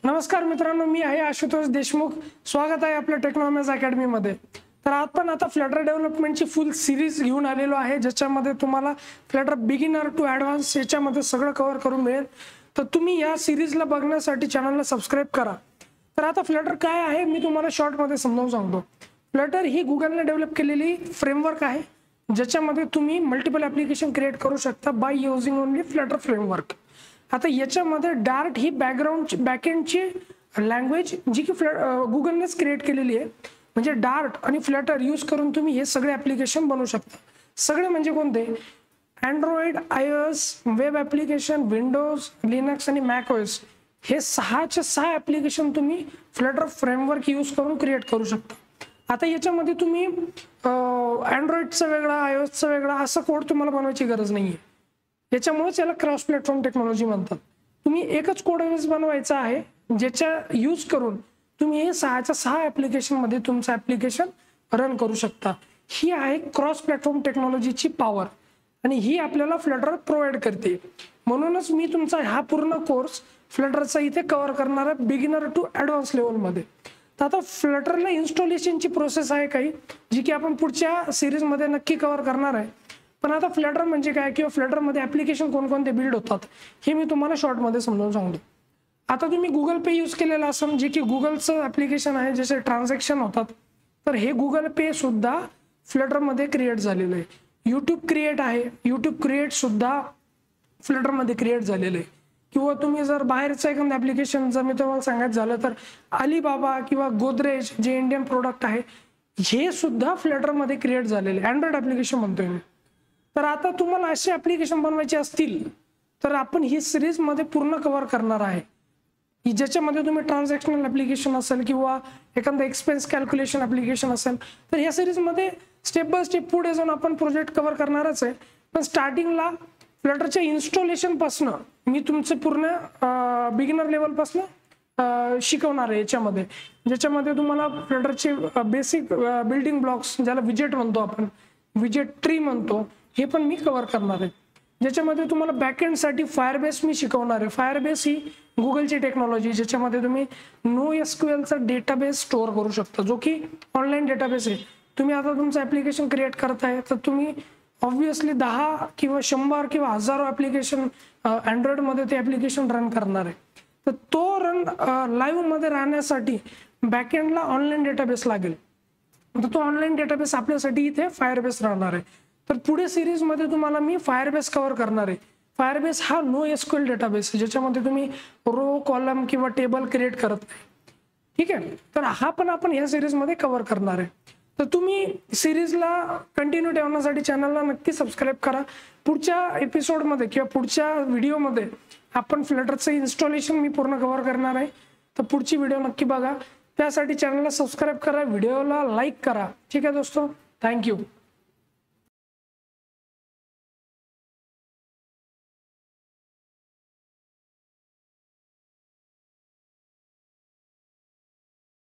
नमस्कार मित्रांनो, मी आहे आशुतोष देशमुख। स्वागत आहे आपल्या टेक्नॉमेज अकॅडमी मध्ये। तर आपण आता फ्लटर डेव्हलपमेंटची फुल सिरीज घेऊन आलेलो आहे, ज्याच्यामध्ये तुम्हाला फ्लटर बिगिनर टू ॲडव्हान्स याच्यामध्ये सगळं कव्हर करून मिळेल। तर तुम्ही या सिरीजला बघण्यासाठी चॅनलला सबस्क्राइब करा। तर आता फ्लटर काय आहे मी तुम्हाला शॉर्ट मध्ये समजावून सांगतो। फ्लटर ही गुगलने डेव्हलप केलेली फ्रेमवर्क आहे, ज्याच्यामध्ये तुम्ही मल्टिपल ॲप्लिकेशन क्रिएट करू शकता by using only Flutter framework. आता याच्यामध्ये डार्ट ही बॅकएंडची लँग्वेज जी की गुगलनेच क्रिएट केलेली आहे। म्हणजे डार्ट आणि फ्लटर यूज करून तुम्ही हे सगळे ॲप्लिकेशन बनवू शकता। सगळे म्हणजे कोणते? Android, iOS, web application, Windows, Linux आणि मॅक ओएस हे 6चे 6 ॲप्लिकेशन तुम्ही फ्लटर फ्रेमवर्क यूज करून क्रिएट करू शकता। आता याच्यामध्ये तुम्ही अँड्रॉइडचा वेगळा, iOSचा वेगळा असं कोड तुम्हाला बनवायची गरज नाही आहे। याच्यामुळेच याला क्रॉस प्लॅटफॉर्म टेक्नॉलॉजी म्हणतात। तुम्ही एकच कोड बेस बनवायचा आहे, ज्याच्या यूज करून तुम्ही हे 6च्या 6 ॲप्लिकेशन मध्ये तुमचं ॲप्लिकेशन रन करू शकता। ही आहे क्रॉस प्लॅटफॉर्म टेक्नॉलॉजीची पॉवर आणि ही आपल्याला फ्लटर प्रोव्हाइड करते। म्हणूनच मी तुमचा हा पूर्ण कोर्स फ्लटरचा इथे कव्हर करणार आहे बिगिनर टू ॲडव्हान्स लेवलमध्ये। तर आता फ्लटरला इन्स्टॉलेशनची प्रोसेस आहे काही, जी की आपण पुढच्या सिरीजमध्ये नक्की कव्हर करणार आहे। पण आता फ्लटर म्हणजे काय किंवा फ्लटरमध्ये ॲप्लिकेशन कोणकोणते बिल्ड होतात हे मी तुम्हाला शॉर्टमध्ये समजावून सांगतो। आता तुम्ही गुगल पे यूज केलेला असेल, जे की गुगलचं ॲप्लिकेशन आहे, जसे ट्रान्झॅक्शन होतात, तर हे गुगल पे सुद्धा फ्लटरमध्ये क्रिएट झालेलं आहे। यूट्यूब क्रिएट आहे, यूट्यूब क्रिएट सुद्धा फ्लटरमध्ये क्रिएट झालेलं आहे। किंवा तुम्ही जर बाहेरचं एखादं ॲप्लिकेशन जर मी तुम्हाला सांगायचं झालं तर अलिबाबा किंवा गोदरेज जे इंडियन प्रोडक्ट आहे, हे सुद्धा फ्लटरमध्ये क्रिएट झालेले अँड्रॉइड ॲप्लिकेशन म्हणतोय मी। तर आता तुम्हाला असे ॲप्लिकेशन बनवायचे असतील तर आपण ही सिरीज मध्ये पूर्ण कव्हर करणार आहे, ज्याच्यामध्ये तुम्ही ट्रान्झॅक्शनल ॲप्लिकेशन असेल किंवा एखादं एक्सपेन्स कॅल्क्युलेशन ॲप्लिकेशन असेल, तर या सिरीज मध्ये स्टेप बाय स्टेप पुढे जाऊन आपण प्रोजेक्ट कव्हर करणारच आहे। पण स्टार्टिंगला फ्लटरच्या इन्स्टॉलेशन पासून मी तुमचं पूर्ण बिगिनर लेवल पासून शिकवणार आहे याच्यामध्ये, ज्याच्यामध्ये तुम्हाला फ्लटरचे बेसिक बिल्डिंग ब्लॉक्स, ज्याला विजेट म्हणतो आपण, विजेट ट्री म्हणतो, हे पण मी कव्हर करणार आहे। ज्याच्यामध्ये तुम्हाला बॅकएंडसाठी फायरबेस मी शिकवणार आहे। फायरबेस ही गुगलची टेक्नॉलॉजी, ज्याच्यामध्ये तुम्ही NoSQLचा डेटाबेस स्टोअर करू शकता, जो की ऑनलाईन डेटाबेस आहे। तुम्ही आता तुमचं ॲप्लिकेशन क्रिएट करताय तर तुम्ही ऑब्व्हियसली 10 किंवा 100 किंवा हजारो ॲप्लिकेशन अँड्रॉइडमध्ये ते ॲप्लिकेशन रन करणार आहे। तर तो रन लाईव्हमध्ये राहण्यासाठी बॅकएंडला ऑनलाईन डेटाबेस लागेल। तर तो ऑनलाईन डेटाबेस आपल्यासाठी इथे फायरबेस राहणार आहे। तर पुढे सिरीज मध्ये तुम्हाला मी फायरबेस कव्हर करणार आहे। फायरबेस हा NoSQL डेटाबेस आहे, ज्याच्यामध्ये तुम्ही रो, कॉलम किंवा टेबल क्रिएट करत नाही, ठीक आहे। तर हा पण आपण या सिरीज मध्ये कव्हर करणार आहे। तर तुम्ही सिरीजला कंटिन्यू ठेवण्यासाठी चॅनलला नक्की सबस्क्राइब करा। पुढच्या एपिसोडमध्ये किंवा पुढच्या व्हिडिओमध्ये आपण फ्लटरचं इन्स्टॉलेशन मी पूर्ण कव्हर करणार आहे। तर पुढची व्हिडिओ नक्की बघा, त्यासाठी चॅनलला सबस्क्राइब करा, व्हिडिओला लाईक करा, ठीक आहे दोस्तों। थँक्यू।